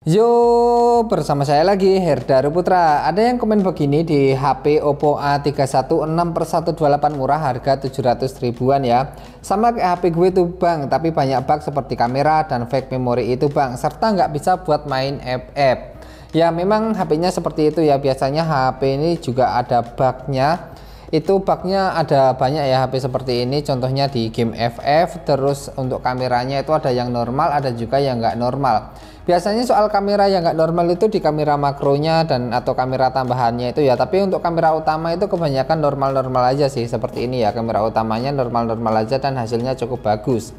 Yo, bersama saya lagi Herdaru Putra. Ada yang komen begini di HP Oppo A31 6/128 murah harga 700 ribuan ya. Sama kayak HP gue tuh bang, tapi banyak bug seperti kamera dan fake memory itu bang, serta nggak bisa buat main app-app. Ya memang HP-nya seperti itu ya, biasanya HP ini juga ada bugnya. Itu bugnya ada banyak ya HP seperti ini, contohnya di game FF. Terus untuk kameranya itu ada yang normal, ada juga yang nggak normal. Biasanya soal kamera yang nggak normal itu di kamera makronya dan atau kamera tambahannya itu ya, tapi untuk kamera utama itu kebanyakan normal-normal aja sih, seperti ini ya, kamera utamanya normal-normal aja dan hasilnya cukup bagus.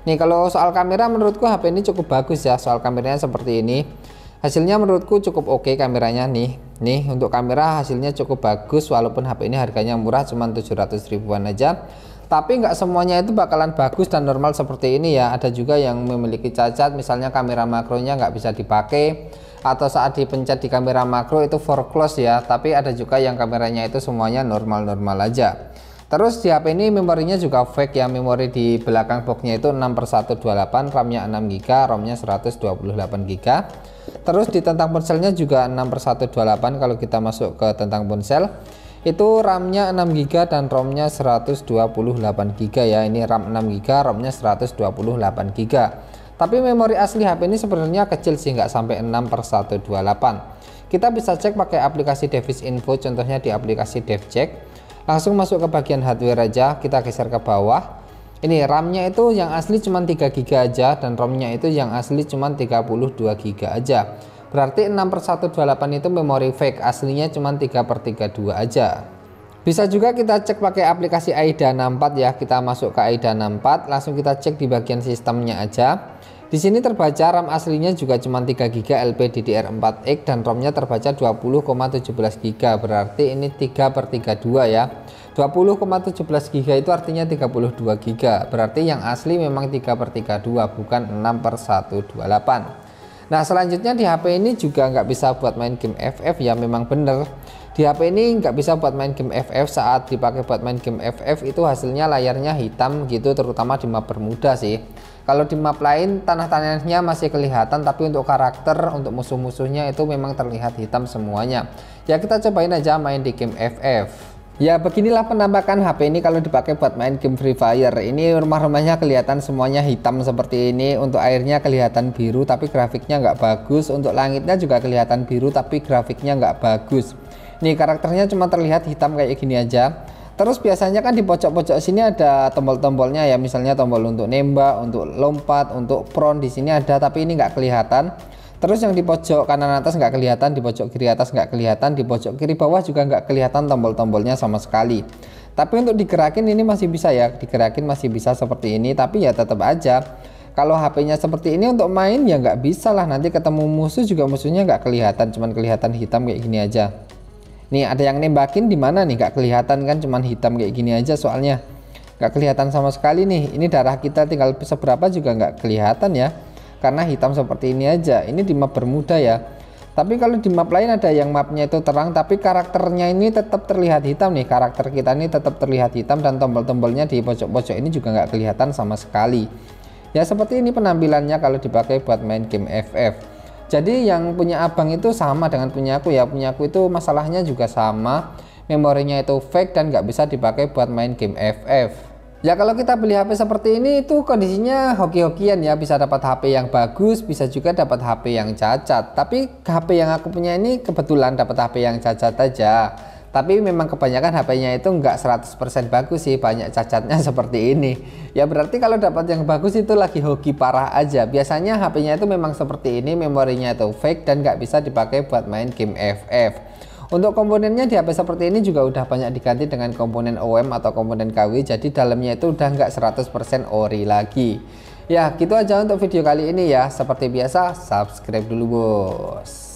Nih kalau soal kamera menurutku HP ini cukup bagus ya, soal kameranya seperti ini. Hasilnya menurutku cukup oke kameranya nih untuk kamera hasilnya cukup bagus, walaupun HP ini harganya murah cuma 700 ribuan aja. Tapi nggak semuanya itu bakalan bagus dan normal seperti ini ya, ada juga yang memiliki cacat, misalnya kamera makronya nggak bisa dipakai atau saat dipencet di kamera makro itu for close ya, tapi ada juga yang kameranya itu semuanya normal-normal aja. Terus di HP ini memorinya juga fake ya, memori di belakang boxnya itu 6/128, RAM-nya 6GB, ROM-nya 128GB. Terus di tentang ponselnya juga 6/128, kalau kita masuk ke tentang ponsel itu RAM-nya 6GB dan ROM-nya 128GB ya. Ini RAM 6GB, ROM-nya 128GB. Tapi memori asli HP ini sebenarnya kecil sih, nggak sampai 6/128. Kita bisa cek pakai aplikasi Device Info, contohnya di aplikasi DevCheck. Langsung masuk ke bagian hardware aja, kita geser ke bawah. Ini RAM-nya itu yang asli cuma 3GB aja dan ROM-nya itu yang asli cuma 32GB aja. Berarti 6/128 itu memori fake, aslinya cuma 3/32 aja. Bisa juga kita cek pakai aplikasi AIDA 64 ya. Kita masuk ke AIDA 64, langsung kita cek di bagian sistemnya aja. Di sini terbaca RAM aslinya juga cuma 3GB LPDDR4X dan ROM-nya terbaca 20,17GB. Berarti ini 3/32 ya. 20,17GB itu artinya 32GB. Berarti yang asli memang 3/32 bukan 6/128. Nah selanjutnya di HP ini juga nggak bisa buat main game FF ya, memang bener di HP ini nggak bisa buat main game FF. Saat dipakai buat main game FF itu hasilnya layarnya hitam gitu, terutama di map Bermuda sih. Kalau di map lain tanah-tanahnya masih kelihatan, tapi untuk karakter, untuk musuh-musuhnya itu memang terlihat hitam semuanya. Ya kita cobain aja main di game FF. Ya beginilah penampakan HP ini kalau dipakai buat main game Free Fire. Ini rumah-rumahnya kelihatan semuanya hitam seperti ini. Untuk airnya kelihatan biru tapi grafiknya nggak bagus. Untuk langitnya juga kelihatan biru tapi grafiknya nggak bagus. Nih karakternya cuma terlihat hitam kayak gini aja. Terus biasanya kan di pojok-pojok sini ada tombol-tombolnya ya, misalnya tombol untuk nembak, untuk lompat, untuk prone di sini ada, tapi ini nggak kelihatan. Terus yang di pojok kanan atas nggak kelihatan, di pojok kiri atas nggak kelihatan, di pojok kiri bawah juga nggak kelihatan tombol-tombolnya sama sekali. Tapi untuk digerakin ini masih bisa ya, digerakin masih bisa seperti ini. Tapi ya tetap aja kalau HP-nya seperti ini untuk main ya nggak bisa lah, nanti ketemu musuh juga musuhnya nggak kelihatan, cuman kelihatan hitam kayak gini aja. Nih ada yang nembakin di mana nih, nggak kelihatan kan, cuman hitam kayak gini aja, soalnya nggak kelihatan sama sekali nih. Ini darah kita tinggal seberapa juga nggak kelihatan ya, karena hitam seperti ini aja. Ini di map Bermuda ya, tapi kalau di map lain ada yang mapnya itu terang tapi karakternya ini tetap terlihat hitam nih, karakter kita ini tetap terlihat hitam dan tombol-tombolnya di pojok-pojok ini juga nggak kelihatan sama sekali ya. Seperti ini penampilannya kalau dipakai buat main game FF. Jadi yang punya abang itu sama dengan punya aku ya, punya aku itu masalahnya juga sama, memorinya itu fake dan nggak bisa dipakai buat main game FF. Ya kalau kita beli HP seperti ini itu kondisinya hoki-hokian ya, bisa dapat HP yang bagus, bisa juga dapat HP yang cacat. Tapi HP yang aku punya ini kebetulan dapat HP yang cacat aja. Tapi memang kebanyakan HP-nya itu nggak 100% bagus sih, banyak cacatnya seperti ini. Ya berarti kalau dapat yang bagus itu lagi hoki parah aja. Biasanya HP-nya itu memang seperti ini, memorinya itu fake dan nggak bisa dipakai buat main game FF. Untuk komponennya di HP seperti ini juga udah banyak diganti dengan komponen OEM atau komponen KW, jadi dalamnya itu udah nggak 100% ori lagi. Ya gitu aja untuk video kali ini ya. Seperti biasa subscribe dulu bos.